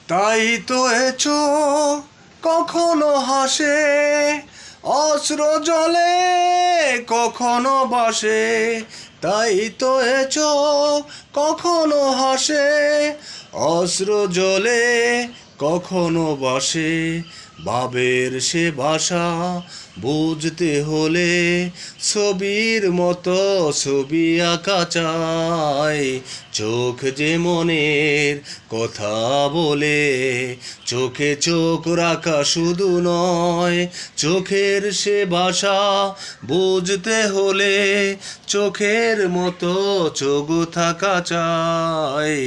তাই তো এ চোখ কখনো হাসে, অশ্র জলে কখনো বাসে। তাই তো এ চোখ কখনো হাসে, অশ্র জলে কখনো বাসে। ভাবের সে ভাষা বুঝতে হলে ছবির মতো ছবি আঁকা চাই। চোখ যে মনের কথা বলে, চোখে চোখ রাখা শুধু নয়। চোখের সে ভাষা বুঝতে হলে চোখের মতো চোখ থাকা চাই।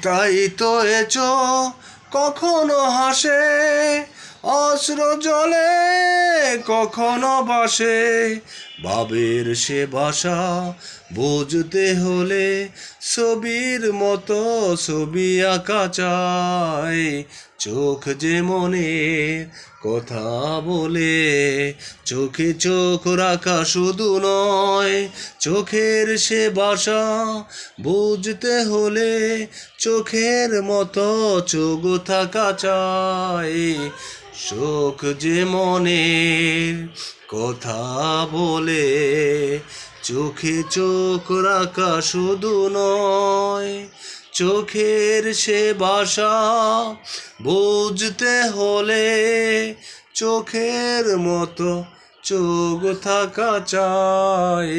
তাই তো এ চোখ কখনো হাসে, অশ্র জলে কখনো বাসে। ভাবের সে ভাষা বুঝতে হলে ছবির মতো ছবি আঁকা চাই। চোখ যে মনের কথা বলে, চোখে চোখ রাখা শুধু নয়। চোখের সে ভাষা বুঝতে হলে চোখের মতো চোখ থাকা চাই। চোখ যে মনের কথা বলে, চোখে চোখ রাখা শুধু নয়। চোখের সে ভাষা বুঝতে হলে চোখের মতো চোখ থাকা চাই।